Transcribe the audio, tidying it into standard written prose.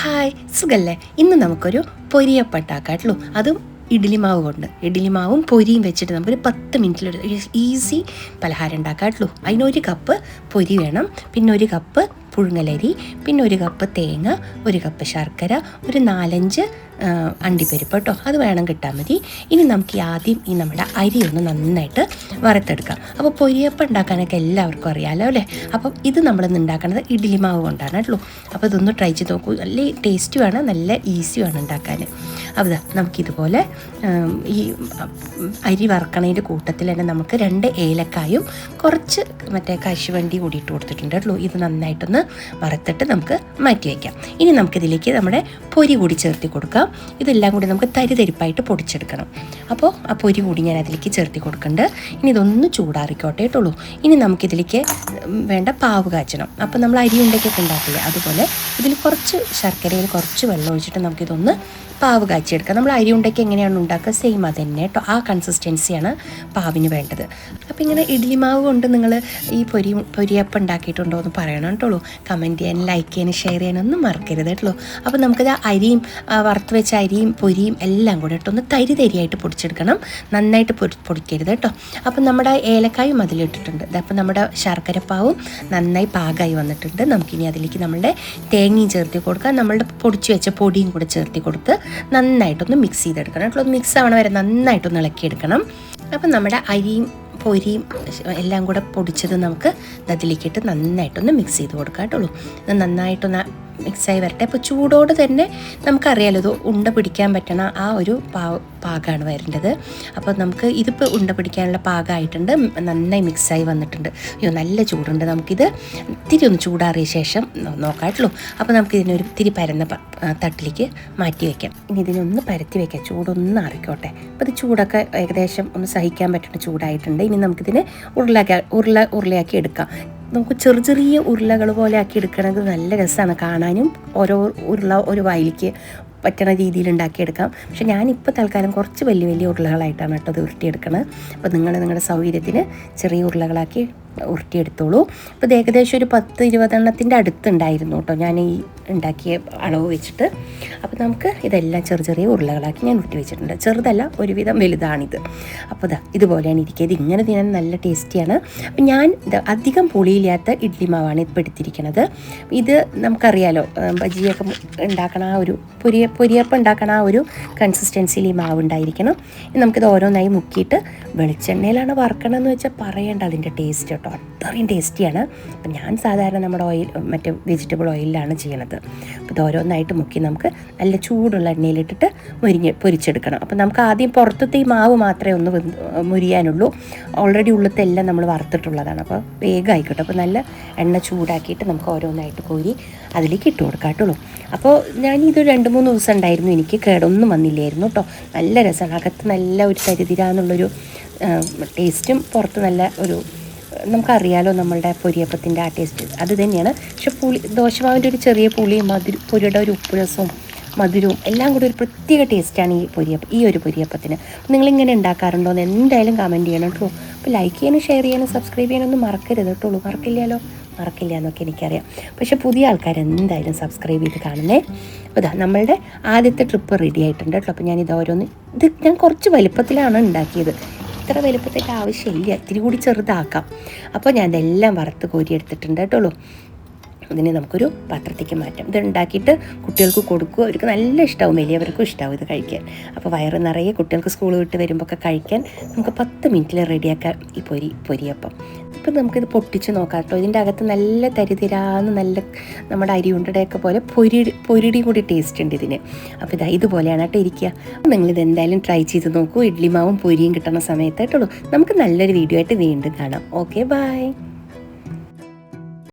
Hi, സുഖല്ലേ? ഇന്ന് നമുക്കൊരു പൊരിയപ്പം ഉണ്ടാക്കാട്ടുള്ളൂ. അതും ഇഡ്ഡലി മാവ് കൊണ്ട്. ഇഡ്ഡലി മാവും പൊരിയും വെച്ചിട്ട് നമുക്കൊരു 10 മിനിറ്റിലൊരു ഈസി പലഹാരം ഉണ്ടാക്കാട്ടുള്ളൂ. അതിനൊരു കപ്പ് പൊരി വേണം, പിന്നെ ഒരു കപ്പ് പുഴുങ്ങലരി, പിന്നെ ഒരു കപ്പ് തേങ്ങ, ഒരു കപ്പ് ശർക്കര, ഒരു 4-5 അണ്ടിപ്പരിപ്പ് കേട്ടോ, അത് വേണം കിട്ടാൻ മതി. ഇനി നമുക്ക് ആദ്യം നമ്മുടെ അരി ഒന്ന് നന്നായിട്ട് വറുത്തെടുക്കാം. അപ്പോൾ പൊരിയപ്പം ഉണ്ടാക്കാനൊക്കെ എല്ലാവർക്കും അറിയാമല്ലോ അല്ലേ? അപ്പം ഇത് നമ്മളിന്ന് ഉണ്ടാക്കുന്നത് ഇഡ്ഡലി മാവ് കൊണ്ടാണ് കേട്ടോ. അപ്പോൾ ഇതൊന്ന് ട്രൈ ചെയ്ത് നോക്കൂ. നല്ല ടേസ്റ്റ് വേണം, നല്ല ഈസി വേണം ഉണ്ടാക്കാൻ. അപ്പോൾ നമുക്കിതുപോലെ ഈ അരി വറക്കണതിൻ്റെ കൂട്ടത്തിൽ തന്നെ നമുക്ക് 2 ഏലക്കായും കുറച്ച് മറ്റേ കശുവണ്ടി കൂടി ഇട്ട് കൊടുത്തിട്ടുണ്ട് കേട്ടോ. ഇത് നന്നായിട്ടൊന്ന് വറുത്തിട്ട് നമുക്ക് മാറ്റി വയ്ക്കാം. ഇനി നമുക്കിതിലേക്ക് നമ്മുടെ പൊരി കൂടി ചേർത്തി കൊടുക്കാം. ഇതെല്ലാം കൂടി നമുക്ക് തരിതരിപ്പായിട്ട് പൊടിച്ചെടുക്കണം. അപ്പോൾ ആ പൊരി കൂടി ഞാൻ അതിലേക്ക് ചേർത്തി കൊടുക്കുന്നുണ്ട്. ഇനി ഇതൊന്ന് ചൂടാറിക്കോട്ടെ കേട്ടുള്ളൂ. ഇനി നമുക്കിതിലേക്ക് വേണ്ട പാവ് കാച്ചണം. അപ്പോൾ നമ്മൾ അരി ഉണ്ടയ്ക്കൊക്കെ ഉണ്ടാക്കില്ലേ, അതുപോലെ ഇതിൽ കുറച്ച് ശർക്കരയിൽ കുറച്ച് വെള്ളം ഒഴിച്ചിട്ട് നമുക്കിതൊന്ന് പാവ് കാച്ചിയെടുക്കാം. നമ്മൾ അരി ഉണ്ടയ്ക്ക് എങ്ങനെയാണ് ഉണ്ടാക്കുക, സെയിം അത് തന്നെ കേട്ടോ. ആ കൺസിസ്റ്റൻസിയാണ് പാവിന് വേണ്ടത്. അപ്പോൾ ഇങ്ങനെ ഇഡ്ഡലി മാവ് കൊണ്ട് നിങ്ങൾ ഈ പൊരിയപ്പം ഉണ്ടാക്കിയിട്ടുണ്ടോ എന്ന് പറയണം കേട്ടോളൂ. കമൻറ്റ് ചെയ്യാൻ, ലൈക്ക് ചെയ്യാനും ഷെയർ ചെയ്യാനൊന്നും മറക്കരുത് കേട്ടോ. അപ്പോൾ നമുക്കിത് അരിയും വറുത്ത് വെച്ച അരിയും പൊരിയും എല്ലാം കൂടെ ഇട്ടൊന്ന് തരിയായിട്ട് പൊടിച്ചെടുക്കണം. നന്നായിട്ട് പൊടിക്കരുത് കേട്ടോ. അപ്പം നമ്മുടെ ഏലക്കായും അതിലിട്ടിട്ടുണ്ട്. അപ്പോൾ നമ്മുടെ ശർക്കരപ്പാവും നന്നായി പാകമായി വന്നിട്ടുണ്ട്. നമുക്കിനി അതിലേക്ക് നമ്മളുടെ തേങ്ങയും ചേർത്തി കൊടുക്കാം, നമ്മളുടെ പൊടിച്ച് വെച്ച പൊടിയും കൂടെ ചേർത്തി കൊടുത്ത് നന്നായിട്ടൊന്ന് മിക്സ് ചെയ്തെടുക്കണം കേട്ടോ. മിക്സ് ആവണ വരെ നന്നായിട്ടൊന്ന് ഇളക്കിയെടുക്കണം. അപ്പം നമ്മുടെ അരിയും പൊരിയും എല്ലാം കൂടെ പൊടിച്ചത് നമുക്ക് അതിലേക്കിട്ട് നന്നായിട്ടൊന്ന് മിക്സ് ചെയ്ത് കൊടുക്കാം കേട്ടുള്ളൂ. ഇത് നന്നായിട്ടൊന്ന് മിക്സായി വരട്ടെ. അപ്പോൾ ചൂടോട് തന്നെ നമുക്കറിയാലോ ഇത് ഉണ്ട പിടിക്കാൻ പറ്റണ ആ ഒരു പാകമാണ് വരേണ്ടത്. അപ്പോൾ നമുക്ക് ഇതിപ്പോൾ ഉണ്ട പിടിക്കാനുള്ള പാകമായിട്ടുണ്ട്, നന്നായി മിക്സായി വന്നിട്ടുണ്ട്. അയ്യോ നല്ല ചൂടുണ്ട്. നമുക്കിത് ഇത്തിരി ഒന്ന് ചൂടാറിയ ശേഷം നോക്കാട്ടുള്ളൂ. അപ്പോൾ നമുക്കിതിനൊരു ഇത്തിരി പരന്ന തട്ടിലേക്ക് മാറ്റി വയ്ക്കാം. ഇനി ഇതിനൊന്ന് പരത്തി വയ്ക്കാം, ചൂടൊന്ന് അറിക്കോട്ടെ. അപ്പോൾ ഇത് ചൂടൊക്കെ ഏകദേശം ഒന്ന് സഹിക്കാൻ പറ്റുന്ന ചൂടായിട്ടുണ്ട്. ഇനി നമുക്കിതിനെ ഉരുളയാക്കി എടുക്കാം. നമുക്ക് ചെറിയ ഉരുളകൾ പോലെ ആക്കി എടുക്കണത് നല്ല രസമാണ് കാണാനും. ഓരോ ഉരുള ഒരു വായിലേക്ക് പറ്റണ രീതിയിൽ ഉണ്ടാക്കിയെടുക്കാം. പക്ഷെ ഞാനിപ്പോൾ തൽക്കാലം കുറച്ച് വലിയ ഉരുളകളായിട്ടാണ് കേട്ടോ അത് ഉരുട്ടിയെടുക്കണത്. അപ്പോൾ നിങ്ങളുടെ സൗകര്യത്തിന് ചെറിയ ഉരുളകളാക്കി ഉരുട്ടിയെടുത്തോളൂ. അപ്പോൾ ഇത് ഏകദേശം ഒരു 10-20 എണ്ണത്തിൻ്റെ അടുത്തുണ്ടായിരുന്നു കേട്ടോ ഞാൻ ഈ ഉണ്ടാക്കിയ അളവ് വെച്ചിട്ട്. അപ്പോൾ നമുക്ക് ഇതെല്ലാം ചെറിയ ഉരുളകളാക്കി ഞാൻ ഉരുട്ടി വെച്ചിട്ടുണ്ട്. ചെറുതല്ല, ഒരുവിധം വലുതാണിത്. അപ്പോൾ ഇതുപോലെയാണ് ഇരിക്കുക. ഇത് ഇങ്ങനെ തിന്നാൻ നല്ല ടേസ്റ്റിയാണ്. അപ്പം ഞാൻ അധികം പുളിയില്ലാത്ത ഇഡ്ഡലി മാവാണ് ഇപ്പോൾ എടുത്തിരിക്കുന്നത്. ഇത് നമുക്കറിയാലോ ബജിയൊക്കെ ഉണ്ടാക്കണ ആ ഒരു പൊരിയപ്പം ഉണ്ടാക്കണ ആ ഒരു കൺസിസ്റ്റൻസിയിൽ ഈ മാവ് ഉണ്ടായിരിക്കണം. നമുക്കിത് ഓരോന്നായി മുക്കിയിട്ട് വെളിച്ചെണ്ണയിലാണ് വറക്കണമെന്ന് വെച്ചാൽ പറയേണ്ട അതിൻ്റെ ടേസ്റ്റ് കേട്ടോ, അത്രയും ടേസ്റ്റിയാണ്. അപ്പം ഞാൻ സാധാരണ നമ്മുടെ മറ്റേ വെജിറ്റബിൾ ഓയിലാണ് ചെയ്യണത്. അപ്പോൾ ഇത് ഓരോന്നായിട്ട് മുക്കി നമുക്ക് നല്ല ചൂടുള്ള എണ്ണയിലിട്ടിട്ട് പൊരിച്ചെടുക്കണം. അപ്പം നമുക്ക് ആദ്യം പുറത്തത്തെ ഈ മാവ് മാത്രമേ ഒന്ന് മുരിയാനുള്ളൂ. ഓൾറെഡി ഉള്ളത്തെ എല്ലാം നമ്മൾ വറുത്തിട്ടുള്ളതാണ്. അപ്പോൾ വേഗം ആയിക്കോട്ടെ. അപ്പോൾ നല്ല എണ്ണ ചൂടാക്കിയിട്ട് നമുക്ക് ഓരോന്നായിട്ട് കോരി അതിലേക്ക് ഇട്ട് കൊടുക്കാട്ടുള്ളൂ. അപ്പോൾ ഞാൻ ഇത് 2-3 ദിവസം ഉണ്ടായിരുന്നു, എനിക്ക് കേടൊന്നും വന്നില്ലായിരുന്നു കേട്ടോ. നല്ല രസമാണ്. അകത്ത് നല്ല ഒരു തരിതിരാന്നുള്ളൊരു ടേസ്റ്റും പുറത്ത് നല്ല ഒരു നമുക്കറിയാലോ നമ്മളുടെ പൊരിയപ്പത്തിൻ്റെ ആ ടേസ്റ്റ് അത് തന്നെയാണ്. പക്ഷെ ദോശമാവിൻ്റെ ഒരു ചെറിയ പുളിയും പൊരിയുടെ ഒരു ഉപ്പ് രസവും മധുരവും എല്ലാം കൂടി ഒരു പ്രത്യേക ടേസ്റ്റാണ് ഈ ഒരു പൊരിയപ്പത്തിന്. നിങ്ങളിങ്ങനെ ഉണ്ടാക്കാറുണ്ടോ എന്ന് എന്തായാലും കമൻറ്റ് ചെയ്യണം കേട്ടോ. അപ്പോൾ ലൈക്ക് ചെയ്യാനും ഷെയർ ചെയ്യാനും സബ്സ്ക്രൈബ് ചെയ്യാനൊന്നും മറക്കരുത് കേട്ടോ. മറക്കില്ല എന്നൊക്കെ എനിക്കറിയാം. പക്ഷേ പുതിയ ആൾക്കാർ എന്തായാലും സബ്സ്ക്രൈബ് ചെയ്ത് കാണുന്നേ. അപ്പോൾ നമ്മളുടെ ആദ്യത്തെ ട്രിപ്പ് റെഡി ആയിട്ടുണ്ട് കേട്ടോ. അപ്പോൾ ഞാനിത് ഞാൻ കുറച്ച് വലുപ്പത്തിലാണ് ഉണ്ടാക്കിയത്. ഇത്ര വലുപ്പത്തിൻ്റെ ആവശ്യമില്ല, ഇത്തിരി കൂടി ചെറുതാക്കാം. അപ്പോൾ ഞാൻ ഇതെല്ലാം വറുത്ത് കോരിയെടുത്തിട്ടുണ്ട് കേട്ടോളൂ. ഇതിനെ നമുക്കൊരു പാത്രത്തേക്ക് മാറ്റാം. ഇത് ഉണ്ടാക്കിയിട്ട് കുട്ടികൾക്ക് കൊടുക്കുക, അവർക്ക് നല്ല ഇഷ്ടമാവും, വലിയവർക്കും ഇഷ്ടമാവും ഇത് കഴിക്കാൻ. അപ്പോൾ വയറ് നിറയെ കുട്ടികൾക്ക് സ്കൂൾ വിട്ട് വരുമ്പോൾ ഒക്കെ കഴിക്കാൻ നമുക്ക് 10 മിനിറ്റിൽ റെഡിയാക്കാം ഈ പൊരിയപ്പം. ഇപ്പം നമുക്കിത് പൊട്ടിച്ച് നോക്കാം കേട്ടോ. ഇതിൻ്റെ അകത്ത് നല്ല തരിതിരാന്ന് നല്ല നമ്മുടെ അരി ഉണ്ടയുടെയൊക്കെ പോലെ പൊരിടി കൂടി ടേസ്റ്റ് ഉണ്ട് ഇതിന്. അപ്പോൾ ഇതുപോലെയാണ് കേട്ടോ ഇരിക്കുക. നിങ്ങളിത് എന്തായാലും ട്രൈ ചെയ്ത് നോക്കൂ. ഇഡ്ഡലി മാവും പൊരിയും കിട്ടുന്ന സമയത്ത് കേട്ടോ. നമുക്ക് നല്ലൊരു വീഡിയോ ആയിട്ട് വീണ്ടും കാണാം. Okay, by.